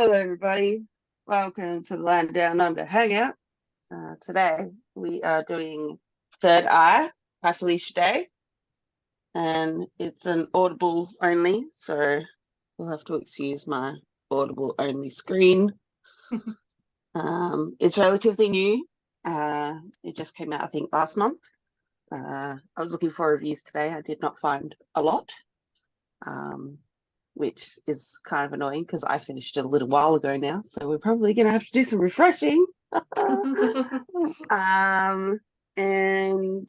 Hello, everybody. Welcome to the Land Down Under Hangout. Today we are doing Third Eye by Felicia Day, and it's an Audible only, so you'll have to excuse my Audible only screen. It's relatively new. It just came out, I think, last month. I was looking for reviews today. I did not find a lot. Which is kind of annoying because I finished it a little while ago now, so we're probably going to have to do some refreshing. And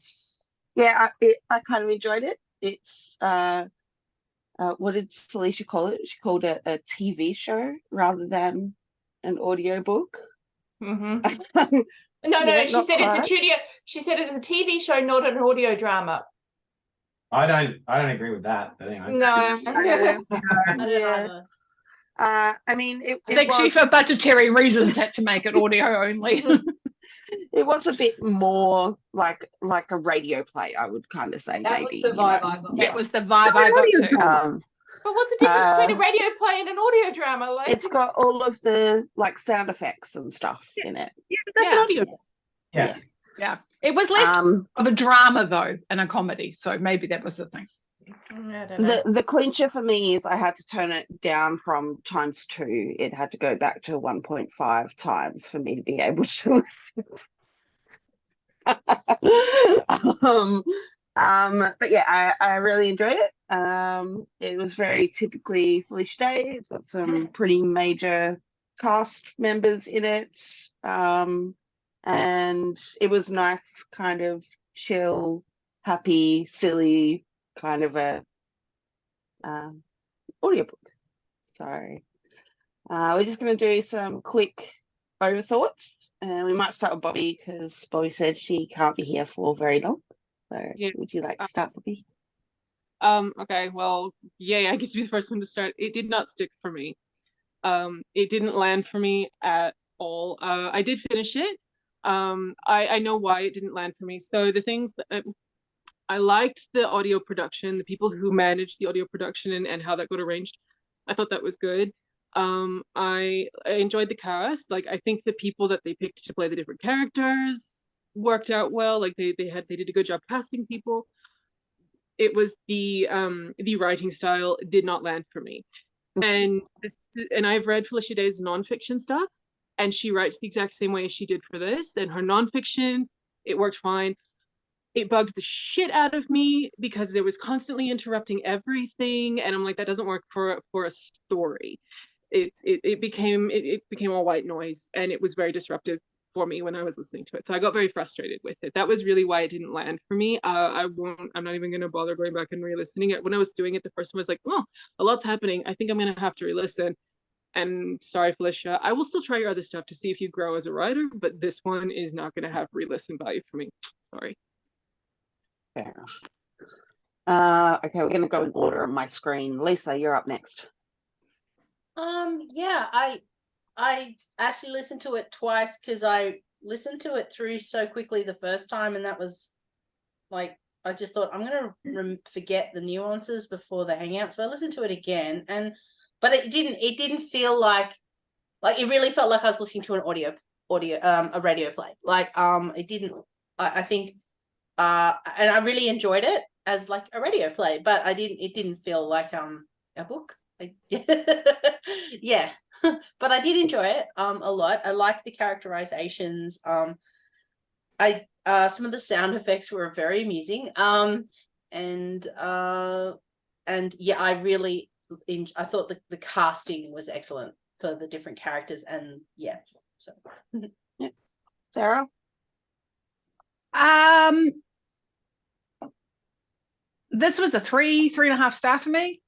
yeah, I kind of enjoyed it. It's what did Felicia call it? She called it a TV show rather than an audiobook. No. She said it's a studio. She said it's a TV show, not an audio drama. I don't agree with that, but anyway. No. Yeah. I mean, I think she, for budgetary reasons, had to make it audio only. It was a bit more like a radio play, I would kind of say. That maybe, was the vibe I got. That was the vibe I got too. But what's the difference between a radio play and an audio drama? Like, it's got all of the sound effects and stuff in it. Yeah, that's audio. Yeah. It was less of a drama though, and a comedy. So maybe that was the thing. I don't know. The clincher for me is I had to turn it down from ×2. It had to go back to 1.5 times for me to be able to. But yeah, I really enjoyed it. It was very typically Felicia Day. It's got some pretty major cast members in it. And it was nice, kind of chill, happy, silly kind of a audiobook. So we're just going to do some quick overthoughts, and we might start with Bobby because Bobby said she can't be here for very long. So would you like to start, Bobby? Okay, well, yay, I get to be the first one to start. It did not stick for me. It didn't land for me at all. I did finish it. I know why it didn't land for me. So the things that I liked the audio production, the people who managed the audio production and how that got arranged. I thought that was good. I enjoyed the cast. Like, I think the people that they picked to play the different characters worked out well. Like they did a good job casting people. It was the writing style did not land for me. And I've read Felicia Day's nonfiction stuff, and she writes the exact same way as she did for this. And her nonfiction, it worked fine. It bugged the shit out of me because there was constantly interrupting everything, and I'm like, that doesn't work for a story. It became all white noise, and it was very disruptive for me when I was listening to it. So I got very frustrated with it. That was really why it didn't land for me. I'm not even going to bother going back and re-listening it. When I was doing it, the first one was like, oh, a lot's happening. I think I'm going to have to re-listen. And sorry, Felicia, I will still try your other stuff to see if you grow as a writer, but this one is not going to have re-listen value for me. Sorry. Fair enough. Okay, we're going to go in order on my screen. Lisa, you're up next. Yeah, I actually listened to it twice because I listened to it through so quickly the first time, and that was like, I just thought I'm gonna forget the nuances before the hangout. So I listened to it again, but it didn't feel like it really felt like I was listening to an a radio play. Like it didn't. I think and I really enjoyed it as like a radio play, but it didn't feel like a book. Yeah. But I did enjoy it a lot. I liked the characterizations. Some of the sound effects were very amusing. And yeah, I thought the casting was excellent for the different characters, and yeah. So yeah. Sarah? This was a 3.5 star for me.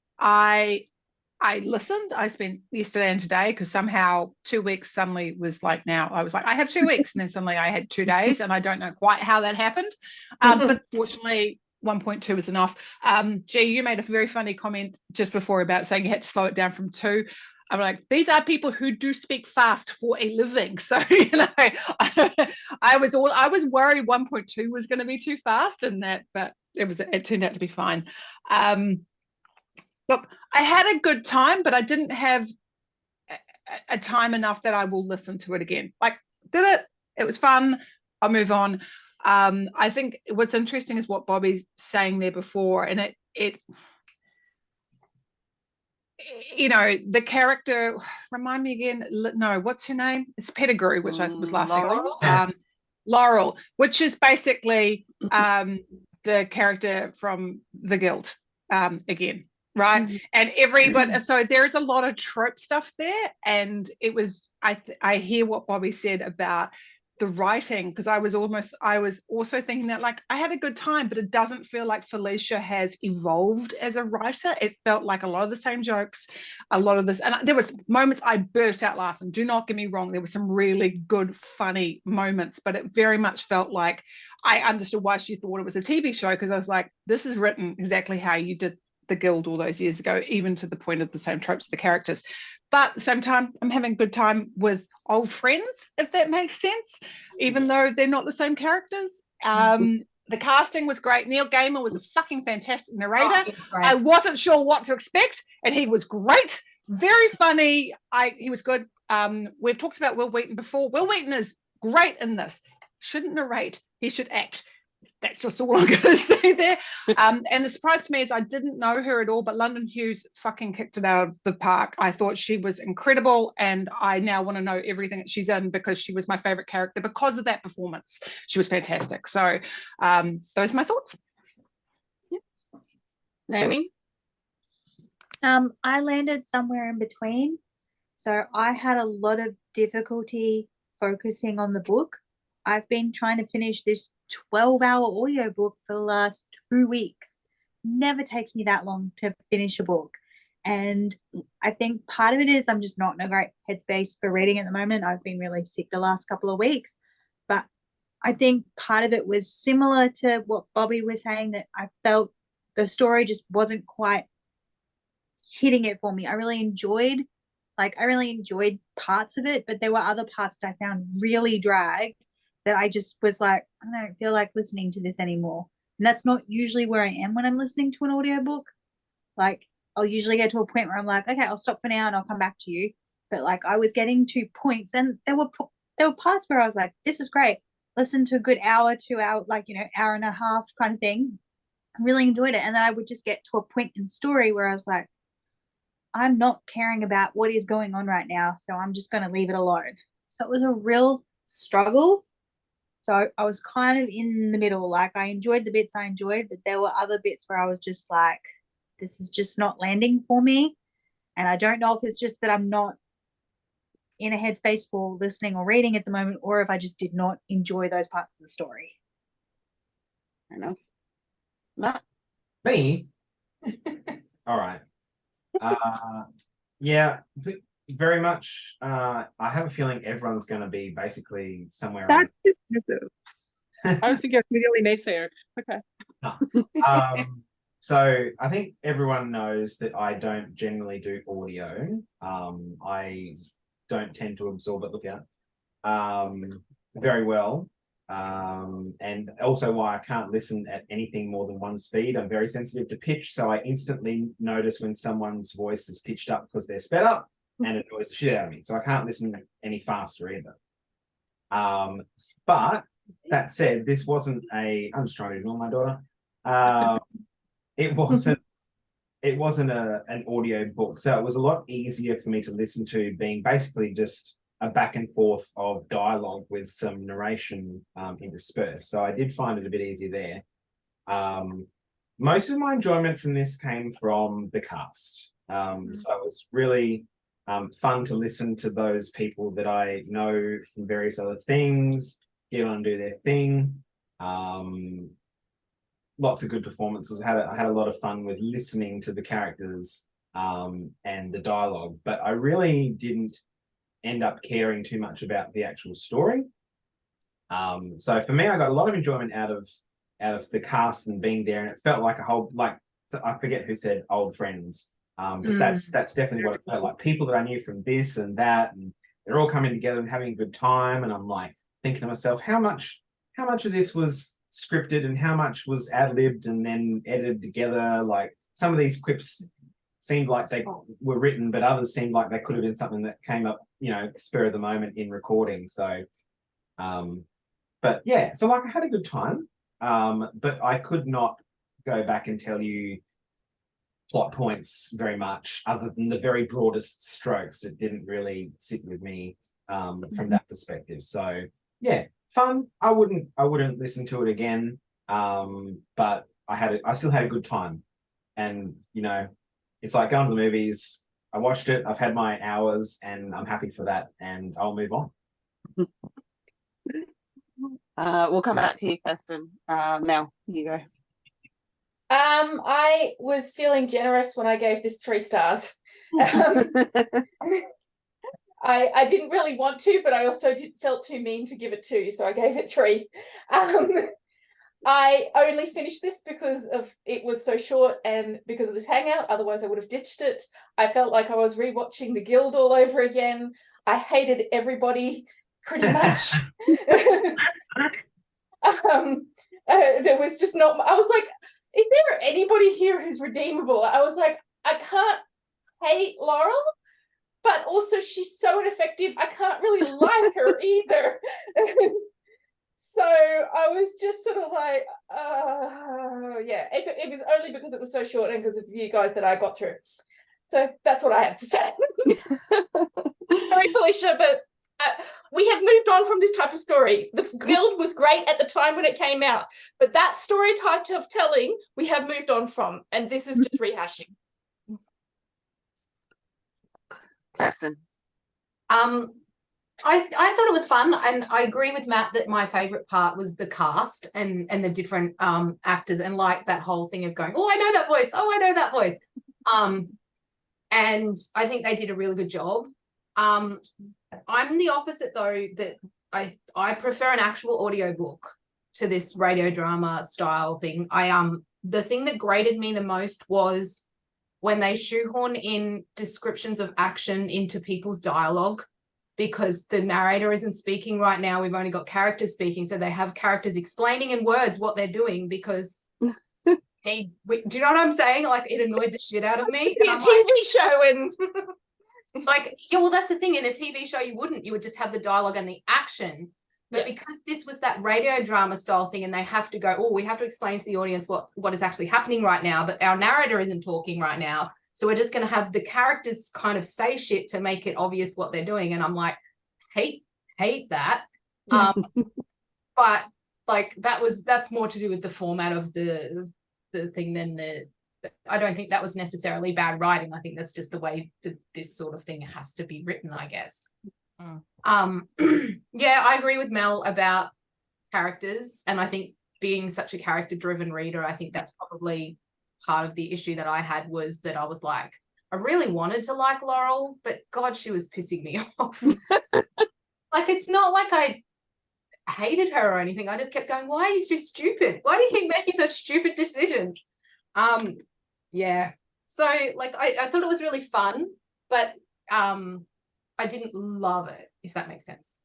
I listened. I spent yesterday and today because somehow 2 weeks suddenly was like, now I was like, I have 2 weeks, and then suddenly I had 2 days, and I don't know quite how that happened. But fortunately 1.2 was enough. G, you made a very funny comment just before about saying you had to slow it down from 2. I'm like, these are people who do speak fast for a living. So, I was worried 1.2 was going to be too fast, and but it turned out to be fine. Look, I had a good time, but I didn't have a time enough that I will listen to it again. Like, did it? It was fun. I'll move on. I think what's interesting is what Bobby's saying there before, and it you know, the character, remind me again, no, what's her name? It's Pettigrew, which I was laughing Laurel? at. Laurel, which is basically the character from The Guild again, right? And everybody, so there's a lot of trope stuff there, and it was, I hear what Bobby said about the writing, because I was also thinking that, like, I had a good time, but it doesn't feel like Felicia has evolved as a writer. It felt like a lot of the same jokes, a lot of this, and there was moments I burst out laughing. Do not get me wrong, there were some really good, funny moments, but it very much felt like I understood why she thought it was a TV show, because I was like, this is written exactly how you did The Guild all those years ago, even to the point of the same tropes of the characters. But at the same time, I'm having a good time with old friends, if that makes sense, even though they're not the same characters. The casting was great. Neil Gaiman was a fucking fantastic narrator. I wasn't sure what to expect, and he was great. Very funny. He was good. We've talked about Will Wheaton before. Will Wheaton is great in this. Shouldn't narrate. He should act. That's just all I'm going to say there. And the surprise to me is I didn't know her at all, but London Hughes fucking kicked it out of the park. I thought she was incredible, and I now want to know everything that she's in, because she was my favorite character because of that performance. She was fantastic. So those are my thoughts. Naomi? I landed somewhere in between. So I had a lot of difficulty focusing on the book. I've been trying to finish this 12-hour audiobook for the last 2 weeks. Never takes me that long to finish a book. And I think part of it is I'm just not in a great headspace for reading at the moment. I've been really sick the last couple of weeks. But I think part of it was similar to what Bobby was saying, that I felt the story just wasn't quite hitting it for me. I really enjoyed parts of it, but there were other parts that I found really dragged, that I just was like, I don't feel like listening to this anymore. And that's not usually where I am when I'm listening to an audiobook. Like, I'll usually get to a point where I'm like, okay, I'll stop for now and I'll come back to you. But like, I was getting to points, and there were parts where I was like, this is great. Listen to a good hour, 2 hour, like, you know, hour and a half kind of thing. I really enjoyed it. And then I would just get to a point in the story where I was like, I'm not caring about what is going on right now, so I'm just going to leave it alone. So it was a real struggle. So I was kind of in the middle. Like, I enjoyed the bits I enjoyed, but there were other bits where I was just like, this is just not landing for me. And I don't know if it's just that I'm not in a headspace for listening or reading at the moment, or if I just did not enjoy those parts of the story. I know. Matt? Me? All right. Yeah, very much. I have a feeling everyone's going to be basically somewhere around. That's dismissive. I was thinking of immediately naysayer. Okay. So I think everyone knows that I don't generally do audio. I don't tend to absorb it, look out, very well. And also why I can't listen at anything more than one speed. I'm very sensitive to pitch, so I instantly notice when someone's voice is pitched up because they're sped up, and it annoys the shit out of me. So I can't listen any faster either. But that said, this wasn't I'm just trying to ignore my daughter. It wasn't an audio book, so it was a lot easier for me to listen to, being basically just a back and forth of dialogue with some narration interspersed. So I did find it a bit easier there. Most of my enjoyment from this came from the cast. So it was really fun to listen to those people that I know from various other things, get on and do their thing. Lots of good performances. I had a lot of fun with listening to the characters and the dialogue, but I really didn't end up caring too much about the actual story. So for me, I got a lot of enjoyment out of the cast and being there, and it felt like a whole, like, I forget who said old friends, but that's definitely what it felt like. People that I knew from this and that, and they're all coming together and having a good time. And I'm like thinking to myself, how much of this was scripted and how much was ad-libbed and then edited together? Like, some of these quips seemed like they were written, but others seemed like they could have been something that came up, spur of the moment in recording. So, but yeah, so like I had a good time, but I could not go back and tell you plot points very much, other than the very broadest strokes. It didn't really sit with me from that perspective. So yeah, fun. I wouldn't listen to it again, but I still had a good time, and it's like going to the movies. I watched it. I've had my hours, and I'm happy for that, and I'll move on. We'll come back to you, Kirsten. Mel, you go. I was feeling generous when I gave this 3 stars. I didn't really want to, but I also felt too mean to give it 2, so I gave it 3. I only finished this because it was so short and because of this hangout. Otherwise, I would have ditched it. I felt like I was rewatching The Guild all over again. I hated everybody pretty much. There was just not. I was like, is there anybody here who's redeemable? I was like, I can't hate Laurel, but also she's so ineffective. I can't really like her either. So I was just sort of like, yeah, it was only because it was so short and because of you guys that I got through. So that's what I have to say. Sorry, Felicia, but we have moved on from this type of story. The Guild was great at the time when it came out, but that story type of telling we have moved on from, and this is just rehashing. Kirsten. I thought it was fun, and I agree with Matt that my favorite part was the cast and the different actors, and like that whole thing of going, oh, I know that voice, oh, I know that voice. And I think they did a really good job. I'm the opposite though, that I prefer an actual audiobook to this radio drama style thing. The thing that grated me the most was when they shoehorn in descriptions of action into people's dialogue, because the narrator isn't speaking right now. We've only got characters speaking, so they have characters explaining in words what they're doing because do you know what I'm saying? Like, it annoyed the shit out of me. And I'm a TV show and like, yeah, well, that's the thing. In a TV show, you would just have the dialogue and the action. But because this was that radio drama style thing, and they have to go, oh, we have to explain to the audience what is actually happening right now, but our narrator isn't talking right now. So we're just going to have the characters kind of say shit to make it obvious what they're doing. And I'm like, hate that. But like that's more to do with the format of the thing than I don't think that was necessarily bad writing. I think that's just the way that this sort of thing has to be written, I guess. Yeah, I agree with Mel about characters, and I think being such a character-driven reader, I think that's probably part of the issue that I had, was that I was like, I really wanted to like Laurel, but God, she was pissing me off. Like, it's not like I hated her or anything. I just kept going, why are you so stupid? Why do you keep making such stupid decisions? Yeah. So like I thought it was really fun, but I didn't love it, if that makes sense.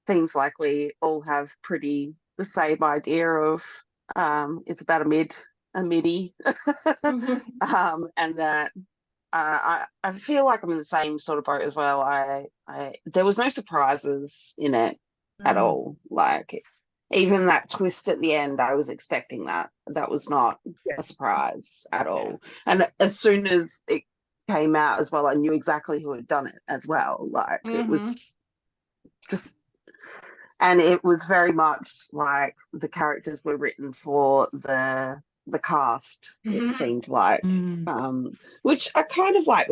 Seems like we all have pretty the same idea of it's about a midi, and that I feel like I'm in the same sort of boat as well. There was no surprises in it at all. Like, even that twist at the end, I was expecting that. That was not a surprise at all. And as soon as it came out as well, I knew exactly who had done it as well. Like, it was just, and it was very much like the characters were written for the cast. It seemed like, which I kind of like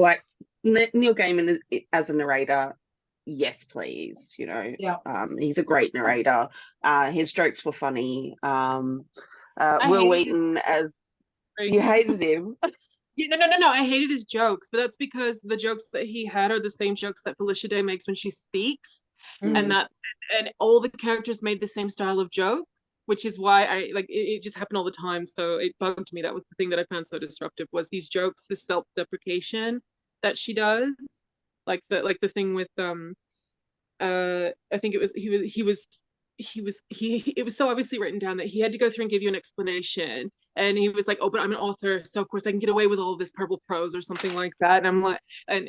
Neil Gaiman as a narrator. Yes, please. He's a great narrator. His jokes were funny. Will Wheaton as you hated him. Yeah, no. I hated his jokes, but that's because the jokes that he had are the same jokes that Felicia Day makes when she speaks, and all the characters made the same style of joke, which is why it just happened all the time. So it bugged me. That was the thing that I found so disruptive, was these jokes, this self-deprecation that she does, like the thing with I think it was he was it was so obviously written down that he had to go through and give you an explanation, and he was like, oh, but I'm an author, so of course I can get away with all of this purple prose or something like that. And I'm like, and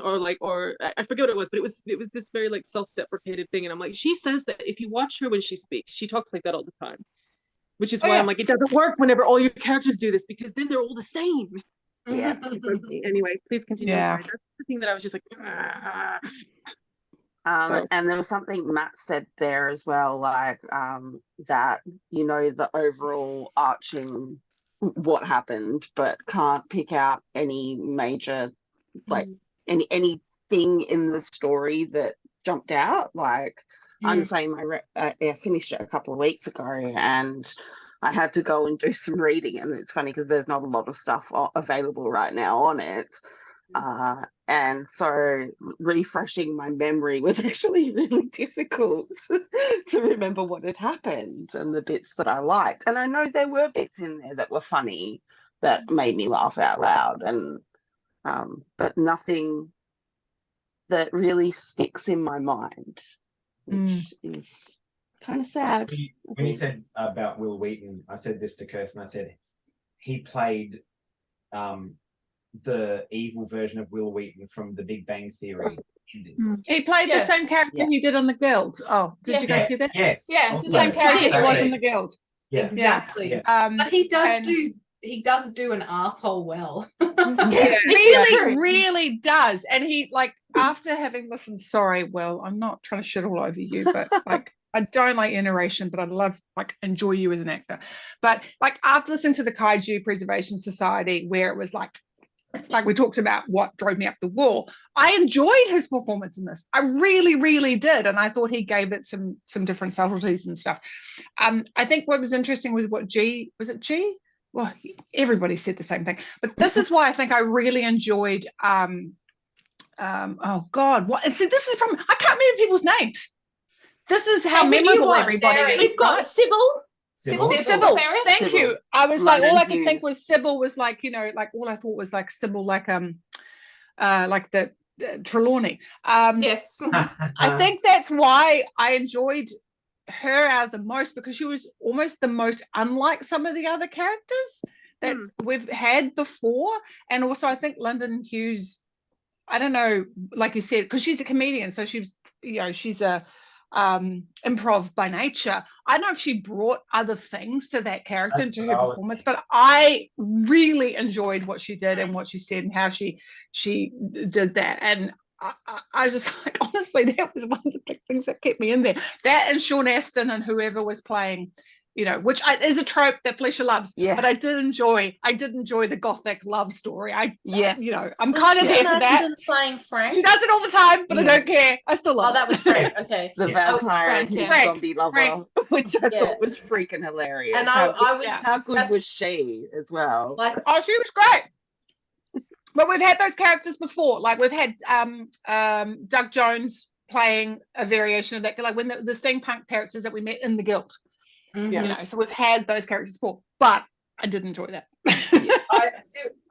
or I forget what it was, but it was this very like self-deprecated thing. And I'm like, she says that if you watch her when she speaks, she talks like that all the time, which is why I'm like, it doesn't work whenever all your characters do this, because then they're all the same. Yeah. Anyway, please continue. Yeah. Sorry. That's the thing that I was just like, And there was something Matt said there as well, like that, you know, the overall arching what happened, but can't pick out any major, like anything in the story that jumped out. Like I'm saying, I finished it a couple of weeks ago, and I had to go and do some reading, and it's funny because there's not a lot of stuff available right now on it. And so refreshing my memory was actually really difficult to remember what had happened and the bits that I liked. And I know there were bits in there that were funny that made me laugh out loud, and but nothing that really sticks in my mind, which is kind of sad. When you said about Will Wheaton, I said this to Kirsten. I said he played the evil version of Will Wheaton from The Big Bang Theory in this. He played the same character he did on The Guild. Oh, did you guys get that? Yes. Yeah, The same character he was in The Guild. Yes. Exactly. Yeah. But he does do an asshole well. He really does. And he, like, after having listened, sorry, Will, I'm not trying to shit all over you, but like I don't like your narration, but I love, like, enjoy you as an actor. But like after listening to the Kaiju Preservation Society, where it was like we talked about what drove me up the wall, I enjoyed his performance in this. I really, really did. And I thought he gave it some different subtleties and stuff. I think what was interesting was what was it G? Well, everybody said the same thing. But this is why I think I really enjoyed oh God, what? See, this is from, I can't remember people's names. This is how memorable everybody is. We've got Sybil. Sybil. Thank you. I was like, all I could think Hughes. was Sybil was like, you know, like all I thought was like Sybil, like the Trelawney. Yes. I think that's why I enjoyed her out the most, because she was almost the most unlike some of the other characters that we've had before. And also I think Lyndon Hughes, I don't know, like you said, because she's a comedian, so she's, you know, she's a improv by nature. I don't know if she brought other things to that character, into her performance, but I really enjoyed what she did and what she said and how she did that. And I just, like, honestly, that was one of the big things that kept me in there. That and Sean Astin and whoever was playing, you know, which is a trope that Felicia loves. Yeah. But I did enjoy the gothic love story. Yes. You know, I'm kind of here for that. Playing Frank. She does it all the time, but I don't care. I still love Oh, that was Frank. Okay. The vampire and his Frank. zombie lover, which I thought was freaking hilarious. And how I good was she as well? like, Oh, she was great. But we've had those characters before. Like we've had Doug Jones playing a variation of that, like when the steampunk characters that we met in the Guild. You know, so we've had those characters before, but I did enjoy that.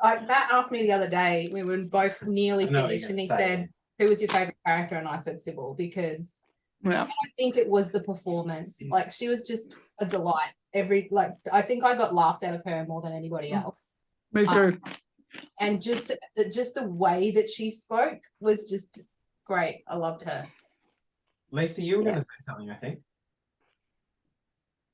Matt asked me the other day, we were both nearly finished, and he said, who was your favorite character? And I said Sybil, because I think it was the performance. Like, she was just a delight. I think I got laughs out of her more than anybody else. Me too. And just the way that she spoke was just great. I loved her. Lisa, you were going to say something, I think.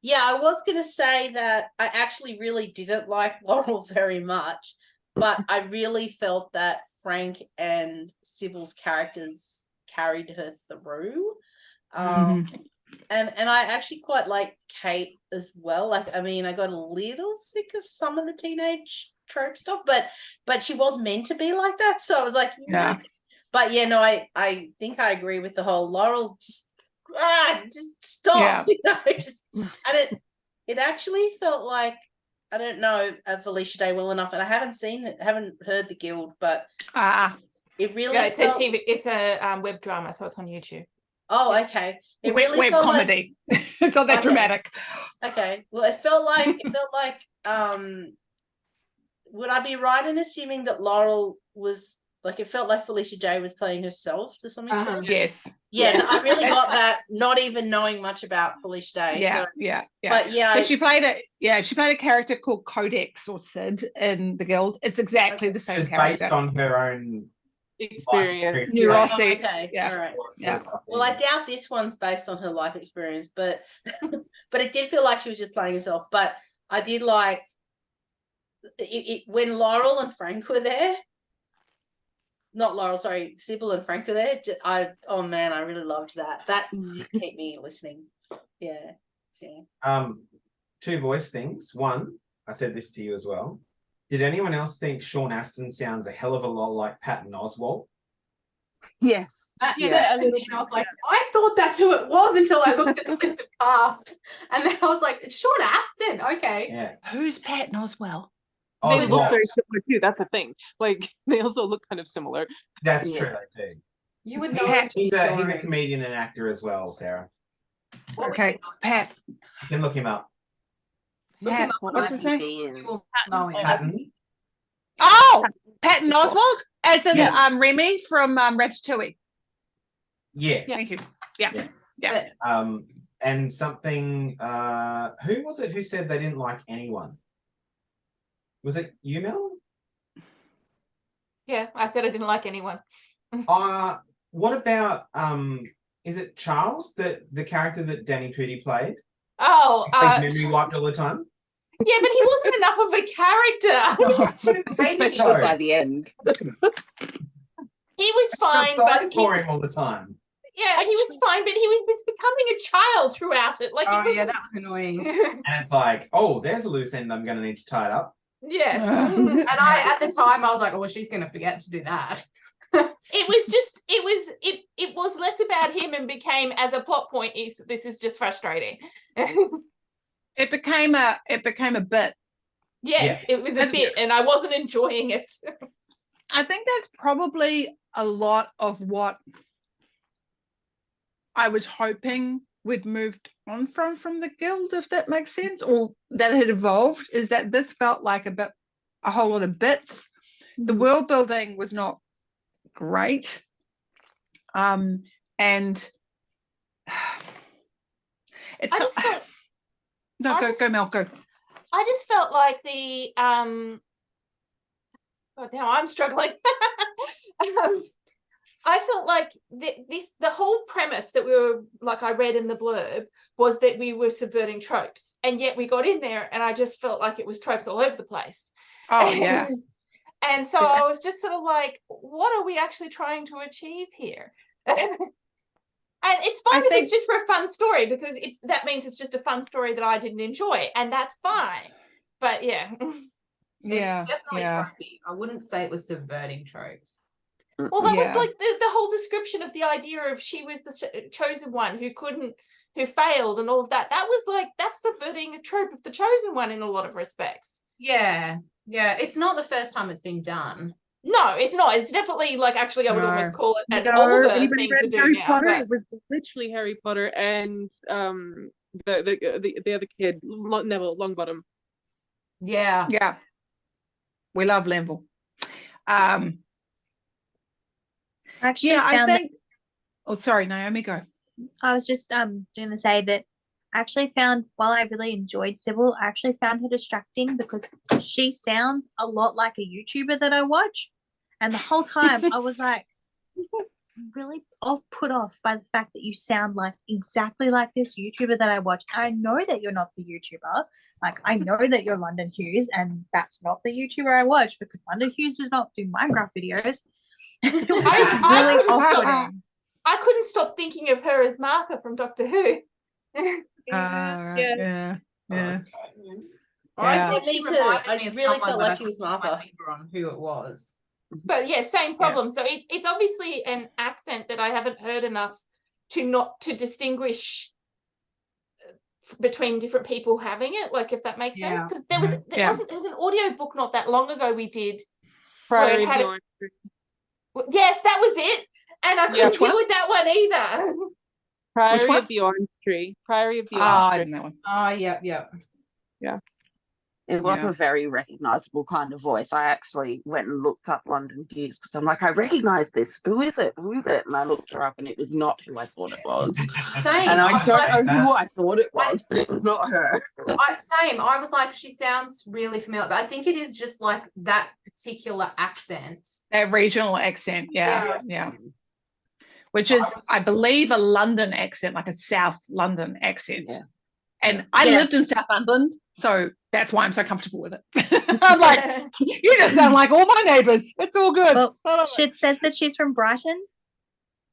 yeah, I was going to say that I actually really didn't like Laurel very much, but I really felt that Frank and Sybil's characters carried her through. And I actually quite like Kate as well. Like, I mean, I got a little sick of some of the teenage trope stuff, but she was meant to be like that, so I was like, yeah. But yeah, no, I think I agree with the whole Laurel just stop. You know, and it actually felt like, I don't know Felicia Day well enough, and I haven't heard The Guild, but it really it's a TV, it's a web drama, so it's on YouTube. Oh, okay. It web comedy. Like, it's not that dramatic. Okay. Well, it felt like would I be right in assuming that Laurel was Like it felt like Felicia Day was playing herself to some extent. Yes. Yeah, Yes. I really got that, not even knowing much about Felicia Day. Yeah, So, yeah. but yeah, So she played a character called Codex or Sid in the Guild. It's exactly the same It's character. based on her own life Experience. Neurotic. Oh, okay, Yeah. all right. Yeah. Well, I doubt this one's based on her life experience, but but it did feel like she was just playing herself. But I did like it when Laurel and Frank were there. Not Laurel, sorry, Sybil and Frank were there. Oh man, I really loved that. That did keep me listening. Yeah. Two voice things. One, I said this to you as well. Did anyone else think Sean Astin sounds a hell of a lot like Patton Oswalt? Yes. That Yeah, said to me, and I was like, I thought that's who it was until I looked at the list of cast, and then I was like, it's Sean Astin. Okay. Yeah. Who's Patton Oswalt? They look Oswalt. very similar too. That's a thing. Like they also look kind of similar. That's Yeah. true, they do. You would know him. He's a comedian and actor as well, Sarah. What would Okay, you know? Pat. You can look him up. Look him up on What's his name? IMDb. You will know him. Patton. Oh, Patton Oswalt, as in Yeah. Remy from Ratatouille. Yes. Thank you. Yeah. And something. Who was it who said they didn't like anyone? Was it you, Mel? Yeah, I said I didn't like anyone. What about is it Charles, the character that Danny Pudi played? Oh, His memory wiped all the time. yeah, but he wasn't enough of a character. Especially by the end. He was fine, but for him all the time. yeah, he was fine, but he was becoming a child throughout it. Like, Oh it was, yeah, that was annoying. And it's like, oh, there's a loose end I'm going to need to tie it up. yes. And at the time I was like, oh, well, she's gonna forget to do that. It was just it was less about him and became, as a plot point, this is just frustrating. It became a bit. Yes, it was a bit, and I wasn't enjoying it. I think that's probably a lot of what I was hoping we'd moved on from the Guild, if that makes sense, or that had evolved, is that this felt like a whole lot of bits. The world building was not great. And it's I not, just felt no, go Mel, go. I just felt like the God, now I'm struggling. I felt like the whole premise that we were, like I read in the blurb, was that we were subverting tropes, and yet we got in there and I just felt like it was tropes all over the place. Oh yeah. And so I was just sort of like, what are we actually trying to achieve here? And it's fine if it's just for a fun story, because that means it's just a fun story that I didn't enjoy, and that's fine. But yeah. Yeah. It's definitely yeah. tropey. I wouldn't say it was subverting tropes. Well, that Yeah. was like the whole description of the idea of she was the chosen one who failed and all of that. That was like, that's subverting a trope of the chosen one in a lot of respects. Yeah. It's not the first time it's been done. No, it's not. It's definitely like, actually, I would almost call it an No, older even thing read to do Harry now. Potter, But it was literally Harry Potter and the other kid, Neville Longbottom. Yeah. Yeah. We love Linville. Actually, Yeah, I found that- think. Oh, sorry, Naomi, go. I was just going to say that I actually found, while I really enjoyed Sybil, I actually found her distracting because she sounds a lot like a YouTuber that I watch, and the whole time I was like really put off by the fact that you sound like exactly like this YouTuber that I watch. I know that you're not the YouTuber. Like, I know that you're London Hughes, and that's not the YouTuber I watch, because London Hughes does not do Minecraft videos. It was I really couldn't stop- off-putting. I couldn't stop thinking of her as Martha from Doctor Who. Yeah. I Yeah. thought she Me too. reminded I me of really someone, felt but like I she was couldn't put my Martha. finger on who it was. But yeah, same problem. So it's obviously an accent that I haven't heard enough to distinguish between different people having it, like, if that makes sense. Yeah. Because there was an audio book not that long ago we did. Priory it of had the a- Orange Tree. Yes, that was it. And I couldn't Which one? deal with that one either. Priory one? of the Orange Tree. Priory of the Oh, Orange I Tree. didn't know that one. Oh, yeah. Yeah. It was Yeah. a very recognizable kind of voice. I actually went and looked up London Hughes because I'm like, I recognize this. Who is it? Who is it? And I looked her up, and it was not who I thought it was. Same. And I was don't like, know who I thought it was, but it was not her. same. I was like, she sounds really familiar, but I think it is just like that particular accent. That regional accent, yeah. Which is, I was- I believe, a London accent, like a South London accent. Yeah. And I lived in South London, so that's why I'm so comfortable with it. I'm like, you just sound like all my neighbours. It's all good. Well, Shit says that she's from Brighton.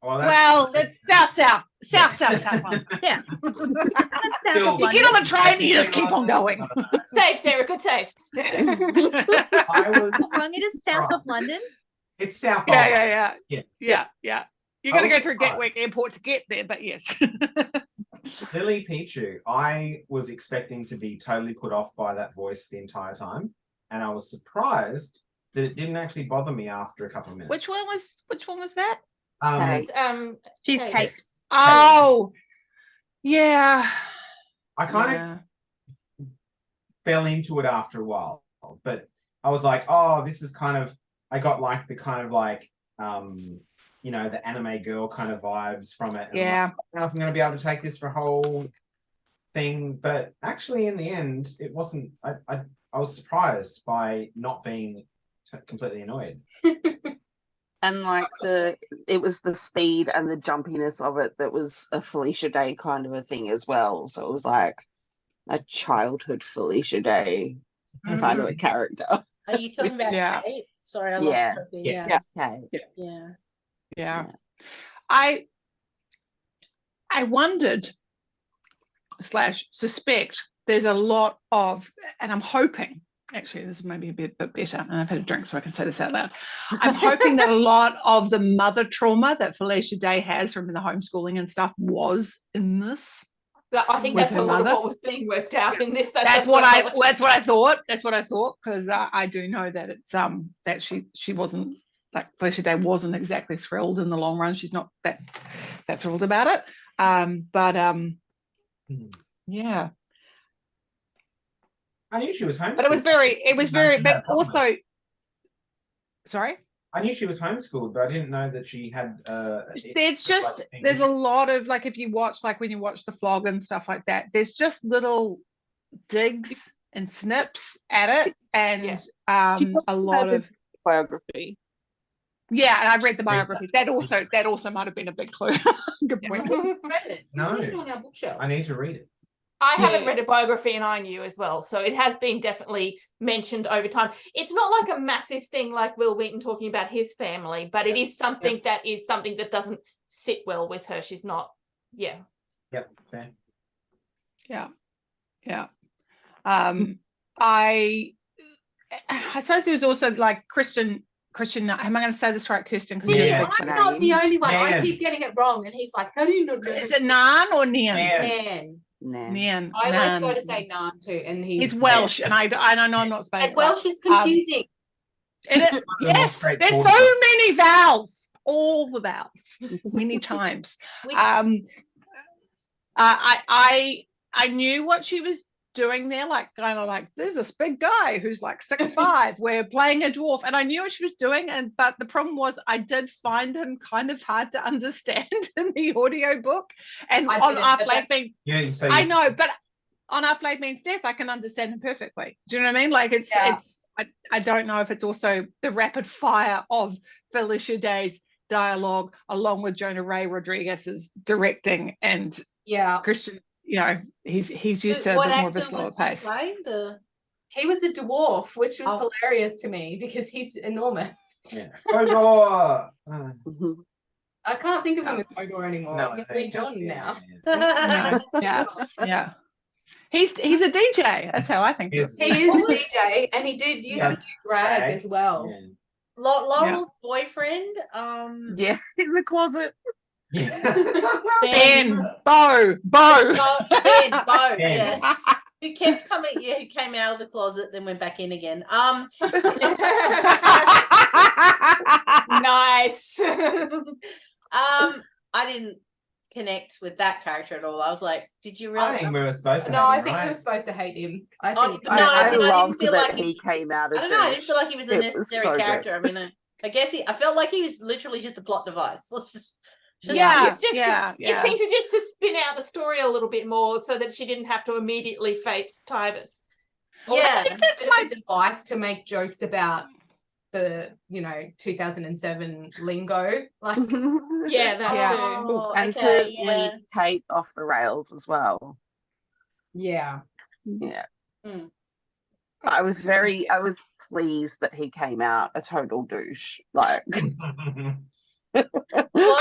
Well, that's South London. Yeah. That's south Still- of You get London. on the train and you just keep on going. Good save, Sarah. Good save. I was. Wrong, it is south of London. It's south. Yeah. Yeah. You got to I go was through Gatwick surprised. Airport to get there, but yes. Lily Pichu, I was expecting to be totally put off by that voice the entire time, and I was surprised that it didn't actually bother me after a couple of minutes. Which one was that? Okay. She's Kate. Kate. Oh, yeah. I kind of Yeah. fell into it after a while, but I was like, oh, this is kind of, I got like the kind of like, you know, the anime girl kind of vibes from it. And I'm Yeah. like, I don't know if I'm going to be able to take this for a whole thing, but actually in the end, it wasn't, I was surprised by not being completely annoyed. And like it was the speed and the jumpiness of it that was a Felicia Day kind of a thing as well. So it was like a childhood Felicia Day kind of a character. Are you talking about Yeah. Kate? Sorry, I Yeah. lost track there. Yes. Okay. Yeah. Yeah. I wondered / suspect there's a lot of, and I'm hoping, actually this may be a bit better, and I've had a drink so I can say this out loud. I'm hoping that a lot of the mother trauma that Felicia Day has from the homeschooling and stuff was in this. I think With that's her a lot of mother. what was being worked out in this. That's what I thought. That's what I thought, because I do know that it's that she wasn't, like, Felicia Day wasn't exactly thrilled in the long run. She's not that thrilled about it. Yeah. I knew she was homeschooled. But it was very, but also, sorry? I knew she was homeschooled, but I didn't know that she had. There's a lot of, like, if you watch, like when you watch the vlog and stuff like that, there's just little digs and snips at it, and a lot of biography. Yeah, and I've read the biography. That also might have been a big clue. Good point. Read it. No. Put it on our bookshelf. I need to read it. I haven't read a biography, and I knew as well. So it has been definitely mentioned over time. It's not like a massive thing like Will Wheaton talking about his family, but it is something that doesn't sit well with her. She's not, Yep, fair. Yeah. I suppose there was also like Christian. Am I going to say this right, Kirsten? Yeah. I'm not the only one. I Nan. keep getting it wrong, and he's like, "How do you not know?" Is it Nan or Nian? Nan. Nah. Nian. I always Nan. go to say Nan too, and He's Welsh, and I know I'm not Spanish. And Welsh is confusing. Yes, there's straightforward so many vowels, all the vowels, many times. Which- I knew what she was doing there, like kind of like, there's this big guy who's like 6'5", we're playing a dwarf, and I knew what she was doing, but the problem was I did find him kind of hard to understand in the audiobook, and I on didn't, Our but Flag that's- Means, Yeah, you say. I know, but on Our Flag Means Death, I can understand him perfectly. Do you know what I mean? Like it's I don't know if it's also the rapid fire of Felicia Day's dialogue along with Jonah Ray Rodriguez's directing, and Yeah, Christian, he's used to a What bit more of a actor slower was he pace. playing? he was a dwarf, which was Oh. hilarious to me because he's enormous. Yeah. Hodor! I can't think of him as Hodor anymore. No, He's I with think- John yeah, now. yeah. Yeah. He's a DJ. That's how I think. Yes. He is a DJ, and he did used to do drag as well. Yeah. Laurel's boyfriend. Yeah, in the closet. Yeah. Ben, Bo. Ben, Bo, Ben. yeah. Who kept coming, who came out of the closet, then went back in again. nice. I didn't connect connect with that character at all. I was like, did you I really? think we were supposed to. No, hate I him, think we right? were supposed to hate him. I Oh, think. but no, I as in, I didn't loved feel that like he came out of I don't know. I didn't feel like he was a It was necessary so good. character. I mean, I guess I felt like he was literally just a plot device. Let's just Yeah, it's just yeah, it yeah. seemed to just to spin out the story a little bit more so that she didn't have to immediately face Tybus. yeah. A bit of a device to make jokes about the 2007 lingo, like Yeah, that Yeah. too. Oh, And okay, to yeah. lead Kate off the rails as well. yeah. Yeah. Mm. I was pleased that he came out a total douche. Like, I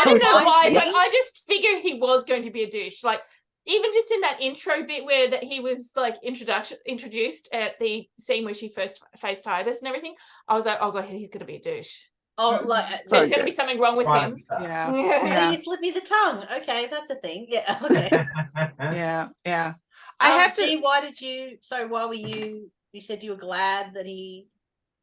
don't know why, Mighty. but I just figured he was going to be a douche. Like, even just in that intro bit where that he was like introduced at the scene where she first faced Tybus and everything, I was like, oh god, he's gonna be a douche. Oh, like So There's gonna good. be something wrong with Right at him. the start. Yeah. oh, Yeah. you slip me the tongue. Okay, that's a thing. Yeah. Okay. Yeah. Yeah. I have to. G, why were you said you were glad that he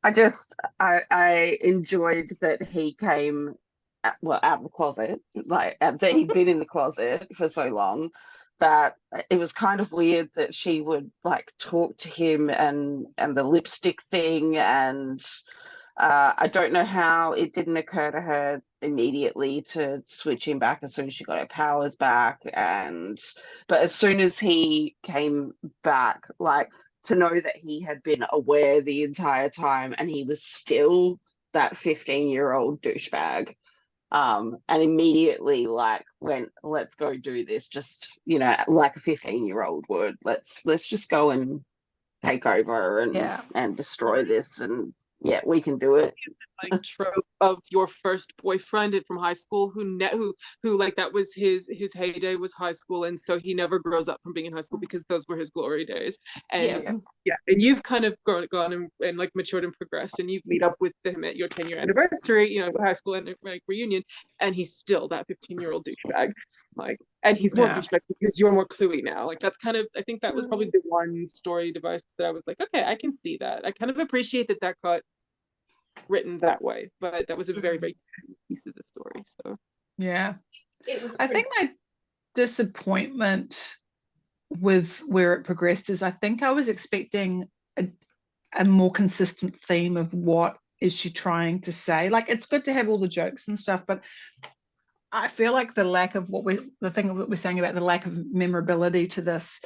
I enjoyed that he came out of the closet, like that he'd been in the closet for so long that it was kind of weird that she would like talk to him and the lipstick thing, and I don't know how it didn't occur to her immediately to switch him back as soon as she got her powers back. But as soon as he came back, like, to know that he had been aware the entire time and he was still that 15-year-old douchebag, and immediately like went, let's go do this, just like a 15-year-old would. Let's just go and take over and destroy this, and yeah, we can do it. Like trope of your first boyfriend from high school who like that was his heyday was high school, and so he never grows up from being in high school because those were his glory days. And and you've kind of gone and like matured and progressed, and you meet up with him at your 10-year anniversary, high school and like reunion, and he's still that 15-year-old douchebag, like, and he's more of a douchebag because you're more cluey now. Like, that's kind of, I think that was probably the one story device that I was like, okay, I can see that. I kind of appreciate that got written that way, but that was a very, very piece of the story. So Yeah. It was. I think my disappointment with where it progressed is I think I was expecting a more consistent theme of what is she trying to say. Like, it's good to have all the jokes and stuff, but I feel like the thing that we're saying about the lack of memorability to this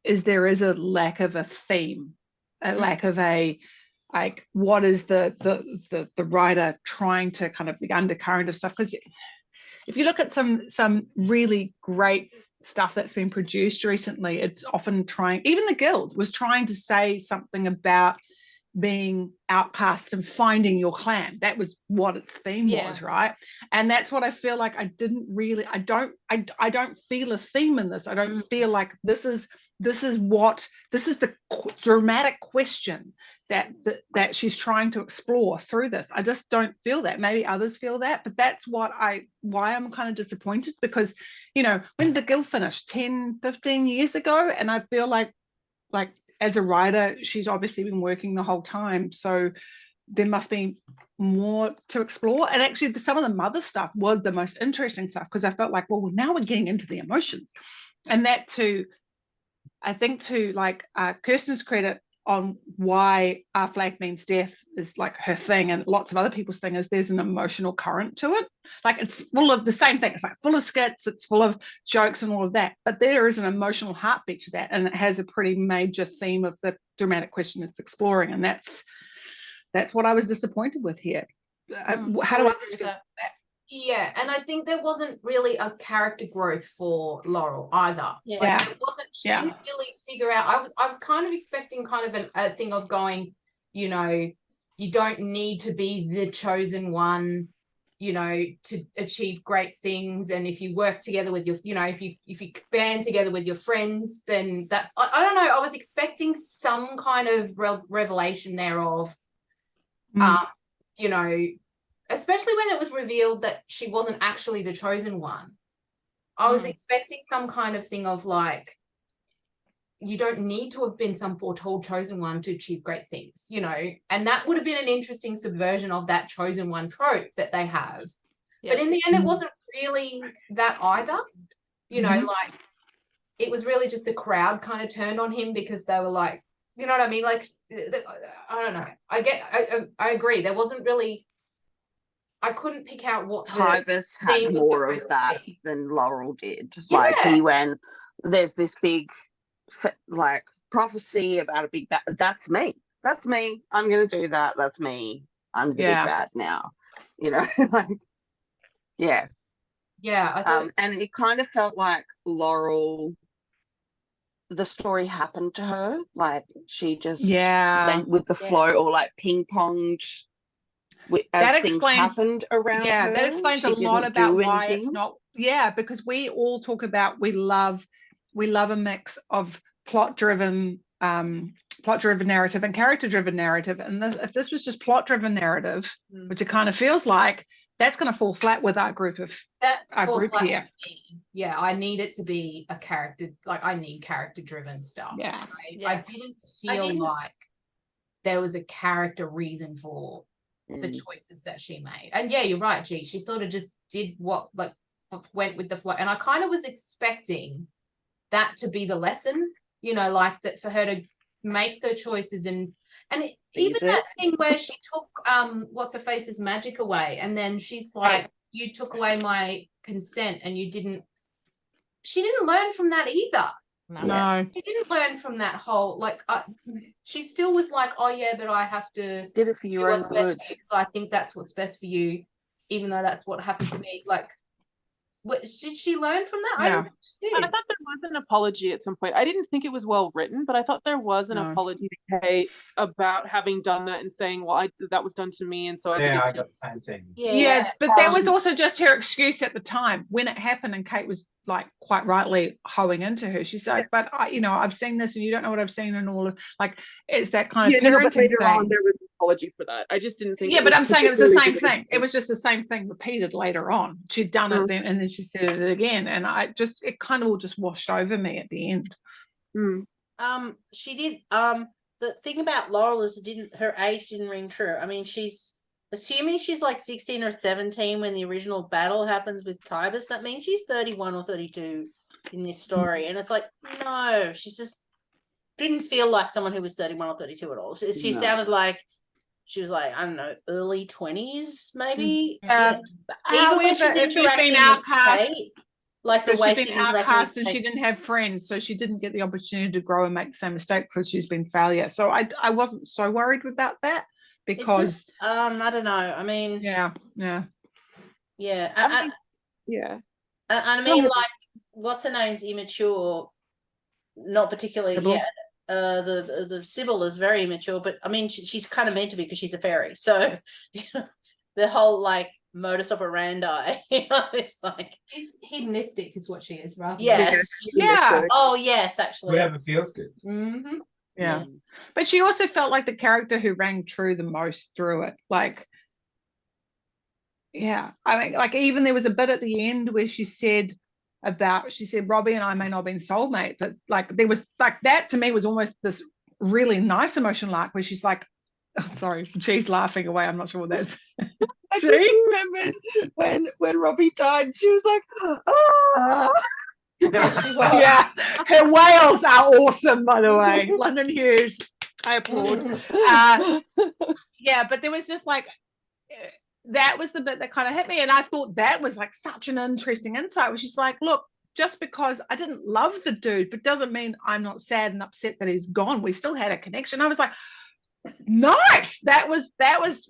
is there is a lack of a theme, a lack of a, like, what is the writer trying to kind of, the undercurrent of stuff. Because if you look at some really great stuff that's been produced recently, it's often trying, even the Guild was trying to say something about being outcast and finding your clan. That was what its theme was, right? And that's what I feel like I don't feel a theme in this. I don't feel like this is the dramatic question that she's trying to explore through this. I just don't feel that. Maybe others feel that, but that's why I'm kind of disappointed, because when the Guild finished 10-15 years ago, and I feel like as a writer, she's obviously been working the whole time, so there must be more to explore. And actually, some of the mother stuff was the most interesting stuff, because I felt like, well, now we're getting into the emotions. And that too, I think, to like Kirsten's credit on why Our Flag Means Death is like her thing, and lots of other people's thing, is there's an emotional current to it. Like, it's full of the same thing. It's like full of skits, it's full of jokes and all of that, but there is an emotional heartbeat to that, and it has a pretty major theme of the dramatic question it's exploring, and that's what I was disappointed with here. How do others feel about that? Yeah, and I think there wasn't really a character growth for Laurel either. Yeah. Like, it wasn't, she didn't really figure out. I was kind of expecting kind of a thing of going, you don't need to be the chosen one, to achieve great things. And if you work together with your, if you band together with your friends, then that's, I don't know. I was expecting some kind of revelation thereof, especially when it was revealed that she wasn't actually the chosen one. I was expecting some kind of thing of like, you don't need to have been some foretold chosen one to achieve great things, and that would have been an interesting subversion of that chosen one trope that they have. Yeah. But in the end, it wasn't really that either. You know, like it was really just the crowd kind of turned on him because they were like, you know what I mean? Like, I don't know. I agree. There wasn't really, I couldn't pick out what the Tybus theme had was more of supposed to that be. than Laurel did. Like Yeah. he went, there's this big like prophecy about a big bad. That's me. That's me. I'm gonna do that. That's me. I'm the Yeah. big bad now. You know, like yeah. Yeah, I thought And it kind of felt like Laurel, the story happened to her. Like she just Yeah. went with the flow, Yes. or like ping ponged as That things explains- happened around Yeah, her. that explains She a lot didn't about do why it's anything. not. Yeah, because we all talk about we love a mix of plot driven narrative and character driven narrative. And if this was just plot driven narrative, which it kind of feels like, that's going to fall flat with our group of that our falls group flat here. with me. Yeah, I need it to be a character, like I need character driven stuff. Yeah. I didn't feel didn't- like there was a character reason for the Mm. choices that she made. And yeah, you're right, G. She sort of just did what like went with the flow. And I kind of was expecting that to be the lesson, you know, like that for her to make the choices and even that thing where she took what's her face's magic away, and then she's like, you took away my consent and she didn't learn from that either. No. She didn't learn from that whole like she still was like, oh yeah, but I have to Did it for do your own what's good. best for you because I think that's what's best for you, even though that's what happened to me. Like, did she learn from that? I Yeah. don't think she I did. thought there was an apology at some point. I didn't think it was well written, but I thought there was an No. apology to Kate about having done that and saying, well, that was done to me, and so I Yeah, needed I to. got the same thing. Yeah, but that was also just her excuse at the time when it happened, and Kate was like quite rightly hoeing into her. She's like, but I've seen this and you don't know what I've seen, and all of like it's that kind of parenting but later thing. on there was an apology for that. I just didn't think. Yeah, but I'm saying it was the same particularly thing. It was just the same thing repeated later on. She'd done it then, and then she said it again, and it kind of all just washed over me at the end. She did. The thing about Laurel is her age didn't ring true. I mean, assuming she's like 16 or 17 when the original battle happens with Tybus. That means she's 31 or 32 in this story, and it's like, no, she just didn't feel like someone who was 31 or 32 at all. She sounded like she was like, I don't know, early 20s maybe. Yeah. Even when However, she's if she's interacting been outcast, with Kate, like the way she's interacting outcast with and she Kate. didn't have friends, so she didn't get the opportunity to grow and make the same mistake because she's been failure. So I wasn't so worried about that because I don't know. I mean, yeah. I mean, like, what's her name's immature, not particularly. Sybil? Yeah, the Sybil is very immature, but I mean, she's kind of meant to be because she's a fairy. So the whole like modus operandi, it's like She's hedonistic, is what she is, rather. yes, Yeah. Oh yes, actually. Whatever feels good. Mm-hmm. Yeah. But she also felt like the character who rang true the most through it. Like, yeah. I mean, like even there was a bit at the end where she said Robbie and I may not have been soulmate, but like there was like that to me was almost this really nice emotional arc where she's like, oh, sorry, she's laughing away. I'm not sure what that's. I just remembered when Robbie died, she was like, oh. Yeah, her wails are awesome, by the way. London Hughes, I applaud. Yeah, but there was just like that was the bit that kind of hit me, and I thought that was like such an interesting insight, where she's like, look, just because I didn't love the dude, but doesn't mean I'm not sad and upset that he's gone. We still had a connection. I was like, nice. That was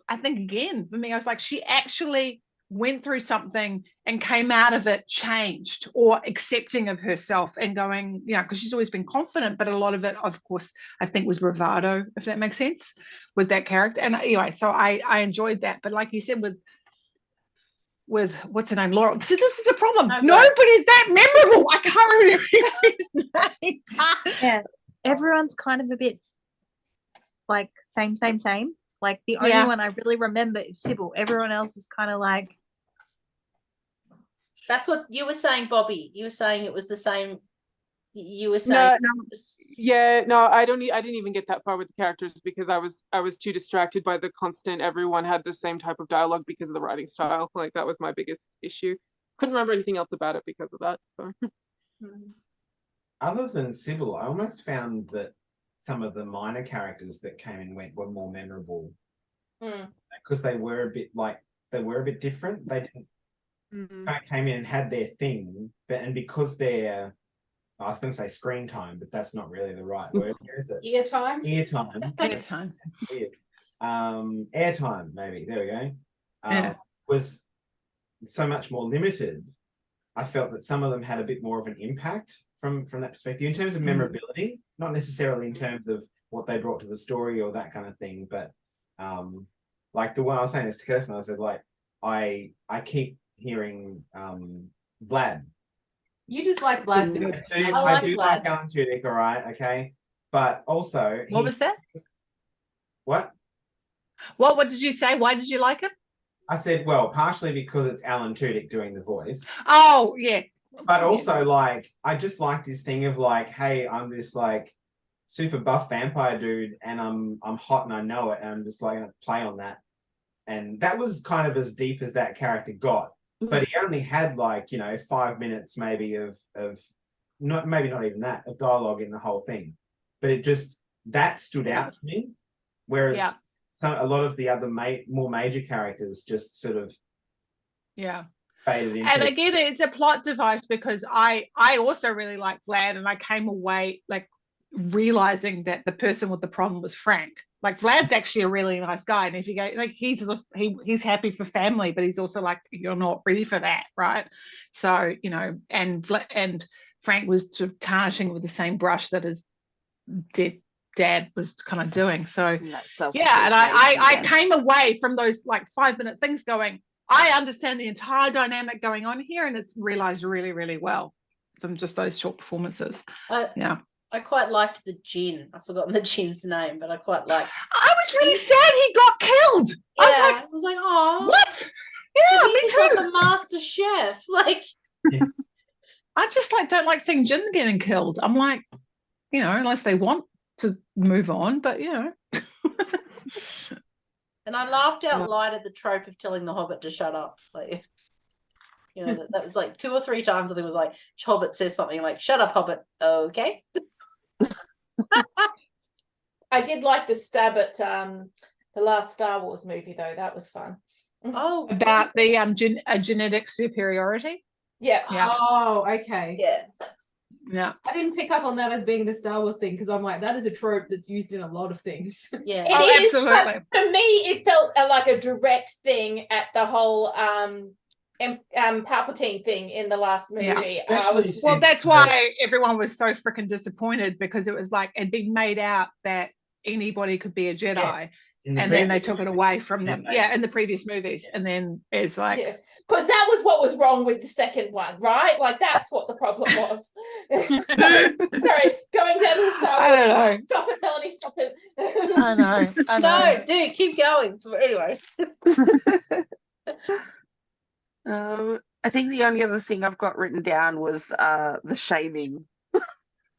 I think again for me, I was like, she actually went through something and came out of it changed or accepting of herself and going, because she's always been confident, but a lot of it, of course, I think was bravado, if that makes sense, with that character. And anyway, so I enjoyed that. But like you said, with what's her name, Laurel. See, this is the problem. Nobody's that memorable. I can't remember everybody's names. Yeah, everyone's kind of a bit like same. Like the only one I really remember is Sybil. Everyone else is kind of like. That's what you were saying, Bobby. You were saying it was the same. You were saying I didn't even get that far with the characters because I was too distracted by the constant everyone had the same type of dialogue because of the writing style. Like that was my biggest issue. Couldn't remember anything else about it because of that. So. Other than Sybil, I almost found that some of the minor characters that came and went were more memorable because they were a bit different. They didn't kind of came in and had their thing, and because they're, I was going to say screen time, but that's not really the right word. Where is it? Airtime. Airtime. Airtime. It's weird. Airtime, maybe. There we go. Yeah. Was so much more limited. I felt that some of them had a bit more of an impact from that perspective in terms of memorability, not necessarily in terms of what they brought to the story or that kind of thing, but like the one I was saying is to Kirsten, I said, like, I keep hearing Vlad. You just like Vlad too. I do like Alan Tudyk, all right, okay, but also What was that? What did you say? Why did you like it? I said, well, partially because it's Alan Tudyk doing the voice. Oh, yeah. But also, like, I just like this thing of like, hey, I'm this like super buff vampire dude, and I'm hot and I know it, and I'm just like gonna play on that. And that was kind of as deep as that character got. But he only had like, 5 minutes maybe of not even that, of dialogue in the whole thing. But it just that stood out to me. Whereas a lot of the other more major characters just sort of faded into. And again, it's a plot device because I also really like Vlad, and I came away like realizing that the person with the problem was Frank. Like Vlad's actually a really nice guy, and if you go like he's happy for family, but he's also like, you're not ready for that, right? So and Frank was sort of tarnishing with the same brush that his dad was kind of doing. So and I came away from those like 5-minute things going, I understand the entire dynamic going on here, and it's realized really, really well from just those short performances. I quite liked the Djinn. I've forgotten the Djinn's name, but I quite liked. I was really sad he got killed. Yeah, I was like, oh, what? Yeah, me too. Like a master chef, like. I just don't like seeing Jin getting killed. I'm like, unless they want to move on, but And I laughed out loud at the trope of telling the Hobbit to shut up. Like, that was like 2 or 3 times. I think it was like Hobbit says something like, "Shut up, Hobbit." Okay. I did like the stab at the last Star Wars movie though. That was fun. Oh, about the genetic superiority. Yeah. Oh, okay. Yeah. I didn't pick up on that as being the Star Wars thing because I'm like, that is a trope that's used in a lot of things. Yeah. It is, absolutely. For me, it felt like a direct thing at the whole Palpatine thing in the last movie. Well, that's why everyone was so freaking disappointed, because it was like it'd been made out that anybody could be a Jedi. Yes. And then they took it away from them. Yeah, in the previous movies. And then it's like, because that was what was wrong with the second one, right? Like that's what the problem was. Sorry, going down to the Star Wars. I don't know. Stop it, Melanie, stop it. I know. No, dude, keep going. So anyway. I think the only other thing I've got written down was the shaming.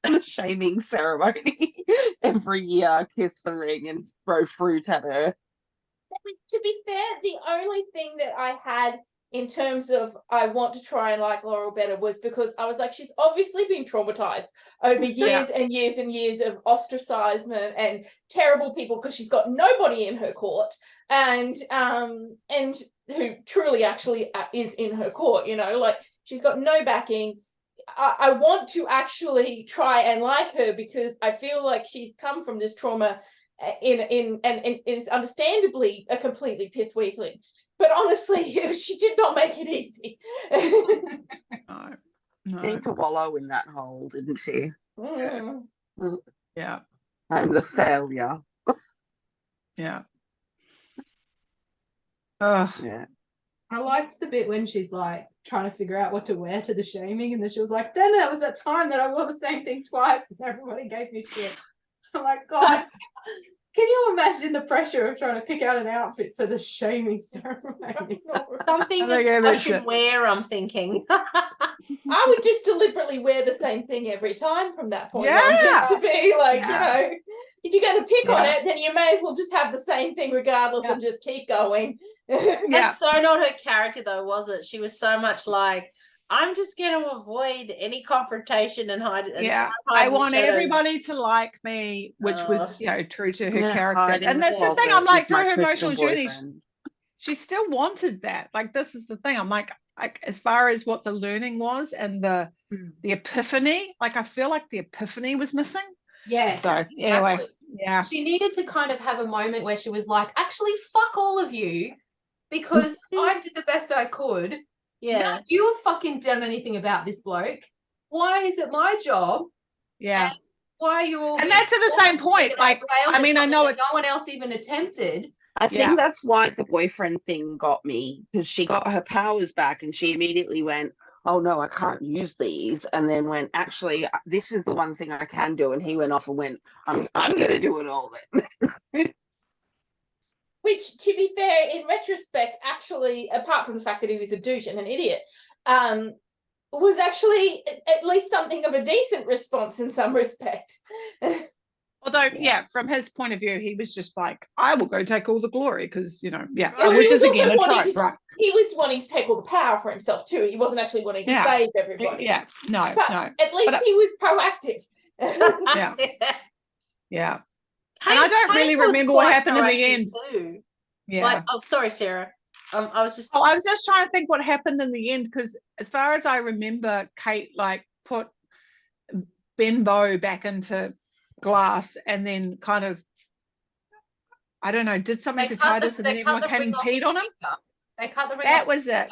The shaming ceremony every year. Kiss the ring and throw fruit at her. To be fair, the only thing that I had in terms of I want to try and like Laurel better was because I was like, she's obviously been traumatized over years and years and years of ostracizement and terrible people, because she's got nobody in her court and who truly actually is in her court, like she's got no backing. I want to actually try and like her because I feel like she's come from this trauma and is understandably a completely piss weakling. But honestly, she did not make it easy. No. Seemed to wallow in that hole, didn't she? Yeah. I'm the failure. Yeah. Yeah. I liked the bit when she's like trying to figure out what to wear to the shaming, and then she was like, then that was that time that I wore the same thing twice and everybody gave me shit. I'm like, God, can you imagine the pressure of trying to pick out an outfit for the shaming ceremony? Something that I should wear, I'm thinking. I would just deliberately wear the same thing every time from that point on, just to be like, if you're going to pick on it, then you may as well just have the same thing regardless and just keep going. That's so not her character though, was it? She was so much like, I'm just going to avoid any confrontation and hide. And Yeah, try and hide I in the want shadows. everybody to like me, which was, you know, true to her I'm gonna character. hide in And the that's the thing. closet I'm like, with through my her crystal emotional journey, boyfriend. she still wanted that. Like, this is the thing. I'm like as far as what the learning was and the epiphany, like I feel like the epiphany was missing. Yes. So anyway, exactly. yeah. She needed to kind of have a moment where she was like, actually, fuck all of you, because I did the best I could. Yeah. None of you have fucking done anything about this bloke. Why is it my job? Yeah. And why are you all And being that's at the same point. that I Like, failed I at mean, I something know that it. no one else even attempted. I think Yeah. that's why the boyfriend thing got me, because she got her powers back and she immediately went, oh no, I can't use these. And then went, actually, this is the one thing I can do. And he went off and went, I'm going to do it all then. Which, to be fair, in retrospect, actually, apart from the fact that he was a douche and an idiot, was actually at least something of a decent response in some respect. Although, yeah, from his point of view, he was just like, I will go take all the glory because, you know, yeah, Well, which he was is also again a wanting trope, to- right? He was wanting to take all the power for himself too. He wasn't actually wanting to Yeah. save everybody. Yeah, no, But no. at least But, he was proactive. Yeah. Yeah. And I don't really Kate was remember what quite happened in the proactive end. Too. Yeah. Like, oh, sorry, Sarah. I was just. Oh, I was just trying to think what happened in the end, because as far as I remember, Kate like put Benbow back into glass and then kind of, I don't know, did something to Titus and then everyone came and peed on him. They cut the ring That off was it.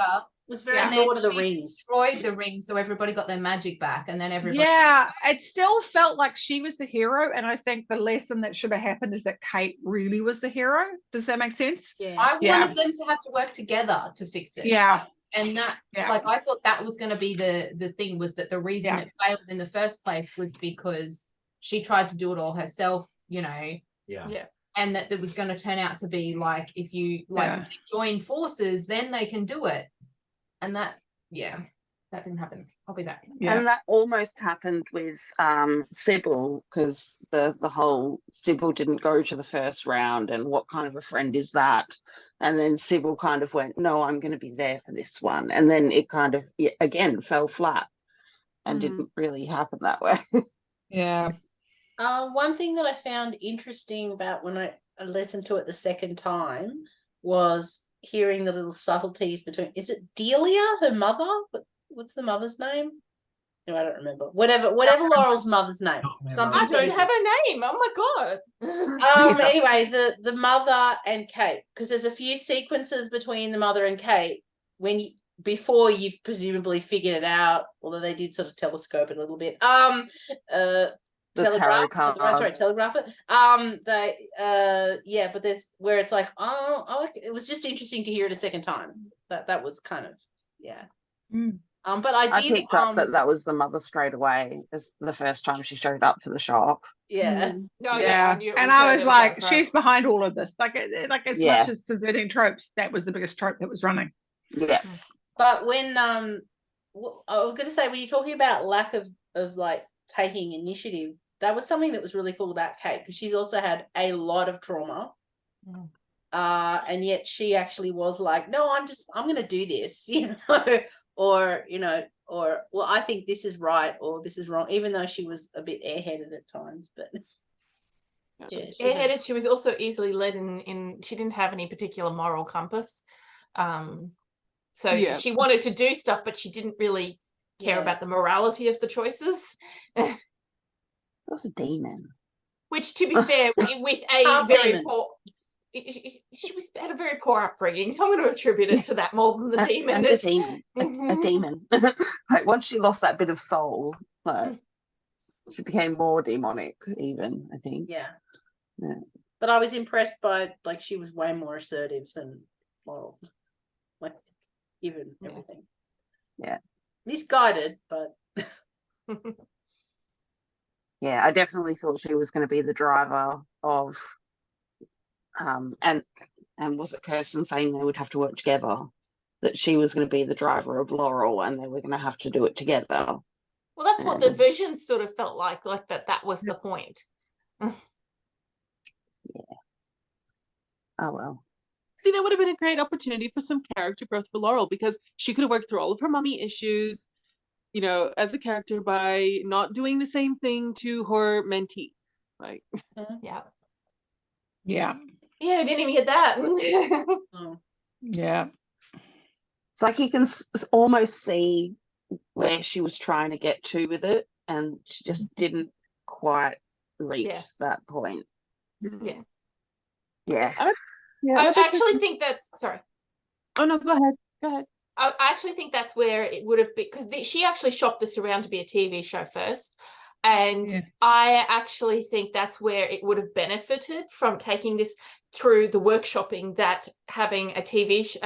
Was very Yeah. Lord of the she Rings. destroyed the ring, so everybody got their magic back, and then everybody. Yeah, it still felt like she was the hero, and I think the lesson that should have happened is that Kate really was the hero. Does that make sense? Yeah. I Yeah. wanted them to have to work together to fix it. Yeah. And that, Yeah. like, I thought that was going to be the thing, was that the reason Yeah. it failed in the first place was because she tried to do it all herself, you know. Yeah. Yeah. And that it was going to turn out to be like, if you like Yeah. join forces, then they can do it. And that, yeah, that didn't happen. I'll be back. Yeah. And that almost happened with Sybil, because the whole Sybil didn't go to the first round, and what kind of a friend is that? And then Sybil kind of went, no, I'm going to be there for this one. And then it kind of, again, fell flat and didn't really happen that way. Yeah. One thing that I found interesting about when I listened to it the second time was hearing the little subtleties between. Is it Delia, her mother? What's the mother's name? No, I don't remember. Whatever Laurel's mother's name. Something. I don't have a name. Oh my god. Anyway, the mother and Kate, because there's a few sequences between the mother and Kate before you've presumably figured it out, although they did sort of telescope it a little bit. Telegraph. That's right, telegraph it. But there's where it's like, it was just interesting to hear it a second time. That was kind of, yeah. But I picked up that was the mother straight away, as the first time she showed up to the shop. Yeah. Oh, Yeah. I knew it And was I her was that like, up front. she's behind all of this. Like as Yeah. much as subverting tropes, that was the biggest trope that was running. Yeah. But when I was going to say, when you're talking about lack of like taking initiative, that was something that was really cool about Kate, because she's also had a lot of trauma. And yet she actually was like, no, I'm going to do this, you know, or well, I think this is right or this is wrong, even though she was a bit airheaded at times. But She was airheaded. She was also easily led in she didn't have any particular moral compass. So Yeah. she wanted to do stuff, but she didn't really care about the morality of the choices. That was a demon. Which, to be fair, with a Half very demon. poor, she was had a very poor upbringing, so I'm going to attribute it to that more than the demon. And a demon. A demon. Like once she lost that bit of soul, like she became more demonic, even, I think. Yeah. Yeah. But I was impressed by, like, she was way more assertive than Laurel. Like, given everything. Yeah. Misguided, but Yeah, I definitely thought she was going to be the driver of and was it Kirsten saying they would have to work together, that she was going to be the driver of Laurel and they were going to have to do it together. Well, that's what the vision sort of felt like that was the point. Yeah. Oh well. See, that would have been a great opportunity for some character growth for Laurel, because she could have worked through all of her mummy issues, you know, as a character by not doing the same thing to her mentee. Like, Yeah. Yeah. Yeah, I didn't even get that. Oh. Yeah. It's like you can almost see where she was trying to get to with it, and she just didn't quite reach Yeah. that point. Yeah. Yeah. I actually think that's sorry. oh no, go ahead. Go ahead. I actually think that's where it would have been, because she actually shopped this around to be a TV show first. And Yeah. I actually think that's where it would have benefited from taking this through the workshopping that having a TV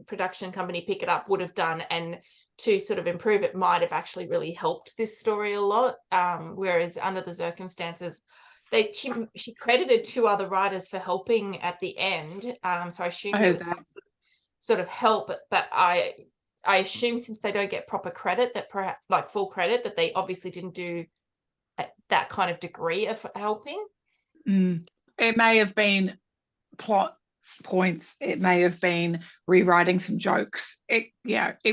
production company pick it up would have done, and to sort of improve it might have actually really helped this story a lot. Whereas under the circumstances, she credited 2 other writers for helping at the end. So I assume there was some sort of help, but I assume since they don't get proper credit, that perhaps like full credit, that they obviously didn't do that kind of degree of helping. It may have been plot points. It may have been rewriting some jokes. It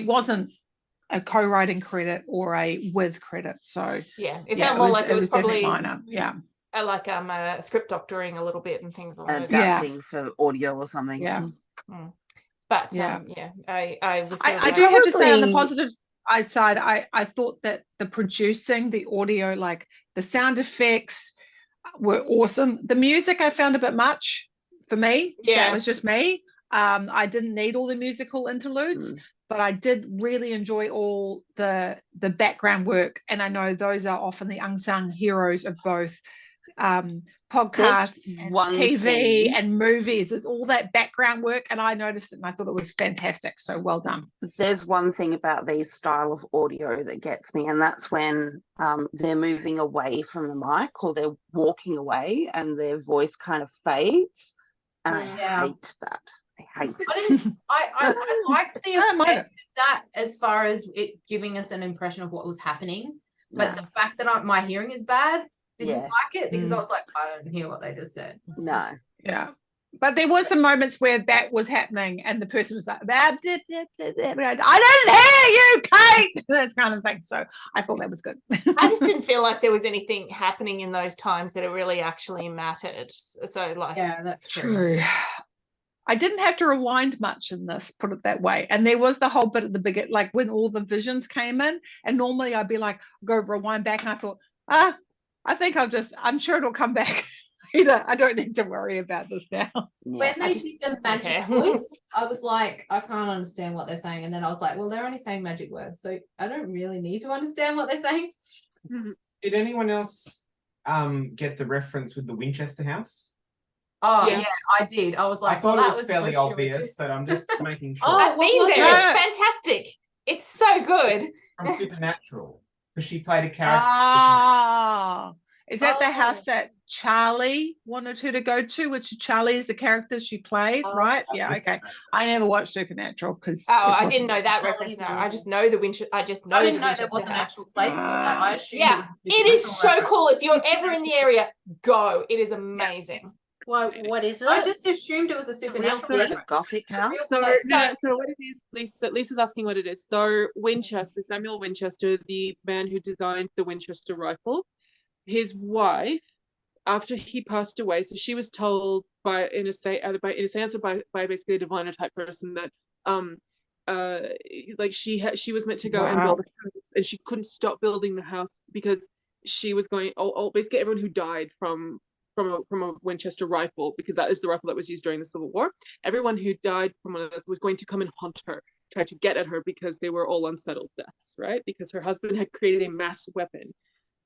wasn't a co-writing credit or a with credit. So yeah, it felt more like it was probably minor. Yeah. Like script doctoring a little bit and things along those lines. Adapting for audio or something. Yeah. But Yeah. I was I do have to say, on the positive side, I thought that the producing, the audio, like the sound effects were awesome. The music I found a bit much for me. Yeah. That was just me. I didn't need all the musical interludes, but I did really enjoy all the background work. And I know those are often the unsung heroes of both podcasts, and TV and movies. It's all that background work, and I noticed it and I thought it was fantastic. So well done. There's one thing about these style of audio that gets me, and that's when they're moving away from the mic or they're walking away and their voice kind of fades, and I hate that. I hate it. I liked the effect of that as far as it giving us an impression of what was happening, but the fact that my hearing is bad, didn't like it, because I was like, I don't hear what they just said. No. Yeah. But there were some moments where that was happening and the person was like, I didn't hear you, Kate. That kind of thing. So I thought that was good. I just didn't feel like there was anything happening in those times that it really actually mattered. So like, Yeah, that's true. I didn't have to rewind much in this, put it that way. And there was the whole bit at the beginning, like when all the visions came in, and normally I'd be like, go rewind back, and I thought, I think I'm sure it'll come back later. I don't need to worry about this now. When they did the magic voice, I was like, I can't understand what they're saying. And then I was like, well, they're only saying magic words, so I don't really need to understand what they're saying. Did anyone else get the reference with the Winchester house? Oh, yes. Yeah, I did. I was like, I thought it was fairly obvious, but I'm just making sure. I've been there. It's fantastic. It's so good. From Supernatural, because she played a character. Is that the house that Charlie wanted her to go to, which Charlie is the character she played, right? Yeah, okay. I never watched Supernatural because. Oh, I didn't know that reference. No, I just know the Winchester. I didn't know there was an actual place for that. I assumed it is so cool. If you're ever in the area, go. It is amazing. What is it? I just assumed it was a Supernatural Gothic house. So what it is, Lisa's asking what it is. So Winchester, Samuel Winchester, the man who designed the Winchester rifle, his wife, after he passed away, so she was told in a seance or by basically a diviner type person that like she was meant to go and build a house, and she couldn't stop building the house because she was going basically everyone who died from a Winchester rifle, because that is the rifle that was used during the Civil War. Everyone who died from one of those was going to come and haunt her, try to get at her, because they were all unsettled deaths, right? Because her husband had created a mass weapon,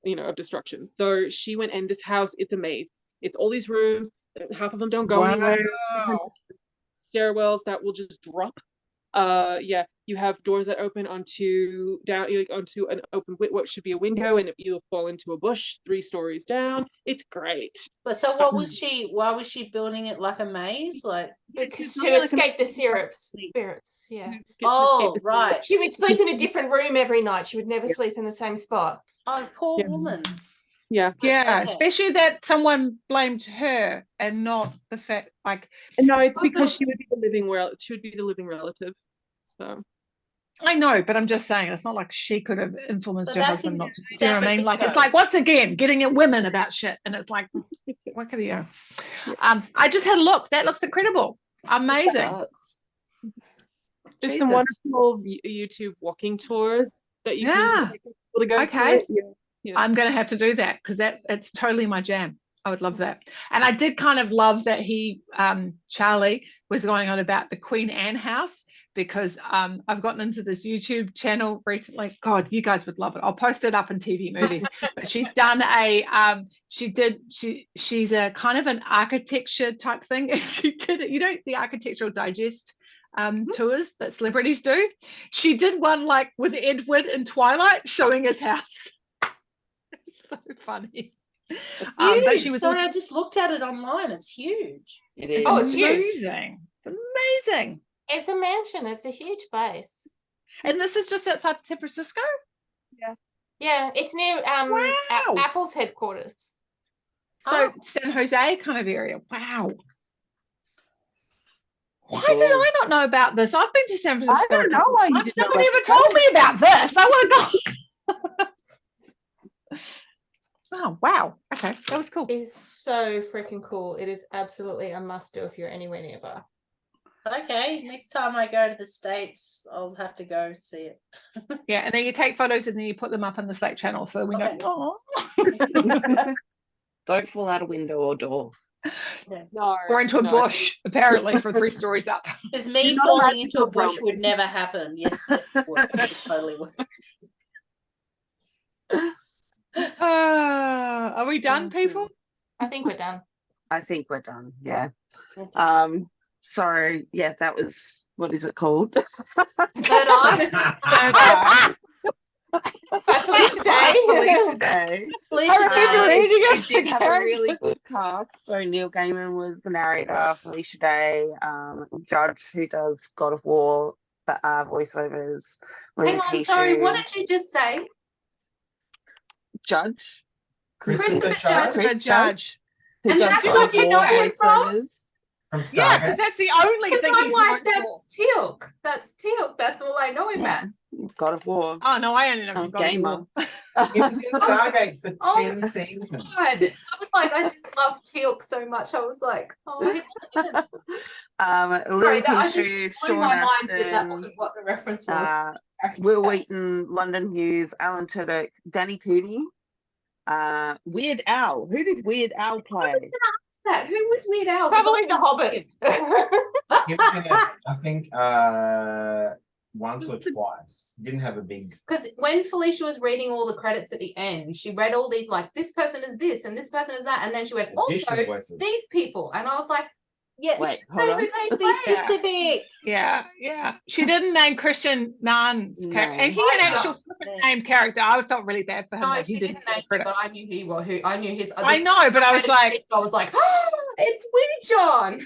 of destruction. So she went in this house. It's a maze. It's all these rooms. Half of them don't go anywhere. Stairwells that will just drop. You have doors that open onto an open, what should be a window, and you'll fall into a bush 3 stories down. It's great. But so why was she building it like a maze? Like to escape the spirits. Yeah. Oh, right. She would sleep in a different room every night. She would never sleep in the same spot. Oh, poor woman. Yeah. Yeah, Okay. especially that someone blamed her and not the fact, like, No, it's Also- because she would be the living relative. So I know, but I'm just saying it's not like she could have influenced So her that's husband in not to. Do you San know what I mean? Like, it's Francisco. like, once again, getting at women about shit, and it's like, what could you? I just had a look. That looks incredible, amazing. there's some Jesus. wonderful YouTube walking tours that you Yeah. can get people to go Okay. through. Yeah. I'm going to have to do that because it's totally my jam. I would love that. And I did kind of love that Charlie was going on about the Queen Anne house, because I've gotten into this YouTube channel recently. God, you guys would love it. I'll post it up in TV movies. But she's done she's a kind of an architecture type thing. And she did it, the Architectural Digest tours that celebrities do. She did one like with Edward in Twilight showing his house. It's so funny. But she was Sorry, also I just looked at it online. It's huge. It is. Oh, it's huge. amazing. It's amazing. It's a mansion. It's a huge base. And this is just outside San Francisco? Yeah, it's near Wow. Apple's headquarters. So San Jose kind of area. Wow. Why Cool. did I not know about this? I've been to San Francisco. don't know why you didn't know Nobody about ever told me about this. I want to go. Oh, wow. Okay, that was cool. It's so freaking cool. It is absolutely a must do if you're anywhere nearby. Okay, next time I go to the States, I'll have to go see it. Yeah, and then you take photos and then you put them up on the Slack channel so we Okay. go, oh. Don't fall out a window or door. No. Or into a no. bush, apparently, for 3 stories up. Because me You're not allowed falling to into a go bush wrong. would never happen. Yes, it would. It would totally would. Are we done, people? I think we're done. I think we're done. Yeah. Okay. So yeah, that was, what is it called? Third eye. Bye, Felicia Day. Felicia Day. Felicia I remember Day. reading It it. did have a really good cast. So Neil Gaiman was the narrator, Felicia Day, Judge, who does God of War, voiceovers. Hang on, sorry, what did you just say? Judge? Christopher Judge Judge. Christopher Judge. Who And does that's God what of you know War him from? voiceovers. from Yeah, Stargate. because that's the only Because thing I'm he's like, known for. that's Teal'c. That's Teal'c. That's all I know him Yeah. as. God of War. Oh no, I only know I'm from God of gamer. War. He was in Stargate for Oh, 10 seasons. God. I was like, I just love Teal'c so much. I was like, oh, he wasn't in it. Sorry, Lily that, I Pinchu, just blew Sean my mind that that Astin, wasn't what the reference was. Will Wheaton, London Hughes, Alan Tudyk, Danny Pudi, Weird Al. Who did Weird Al play? What's that? Who was Weird Al? 'Cause Probably I the Hobbit. He was in it, I think, once or twice. Didn't have a big. Because when Felicia was reading all the credits at the end, she read all these like this person is this and this person is that, and then she went additional also voices. these people, and I was like, Yeah, Wait, know hold who on. they be play. specific. Yeah. She didn't name Christian Nan's character, and he No. an actual flippin' named character. I felt really bad for him. No, that she he didn't get name him, credit. but I knew he was. Who I knew his. I know, but I was like, oh, it's Weird John.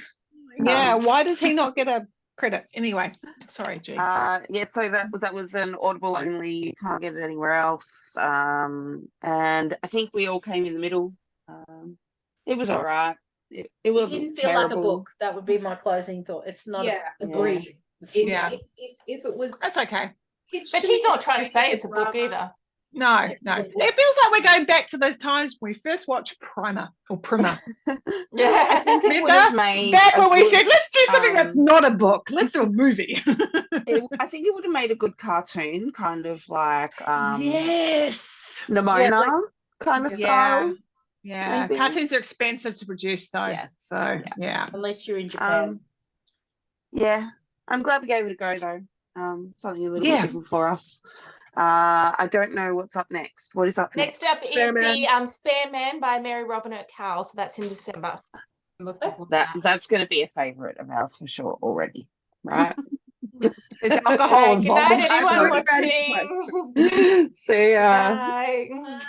yeah, why does he not get a credit? Anyway, sorry, G. Yeah, so that was an Audible only. You can't get it anywhere else. And I think we all came in the middle. It was all right. It It wasn't didn't feel like a terrible. book. That would be my closing thought. It's not. Yeah, agreed. It's Yeah. If it was, That's okay. But she's not trying to say it's a book either. No. It feels like we're going back to those times when we first watched Primer. I think it would have made Back a when we good, said, let's do something that's not a book. Let's do a movie. I think it would have made a good cartoon, kind of like Yes. Nimona kind of style. Yeah. maybe. Cartoons are expensive to produce though. Yeah. So yeah. Unless you're in Japan. Yeah, I'm glad we gave it a go though. Something a little bit Yeah. different for us. I don't know what's up next. What is up Next up is the Spare Man by Mary Robinette Cowell. So that's in December. That's going to be a favourite of ours for sure already, right? There's alcohol Good night, involved. everyone watching. See ya. Bye.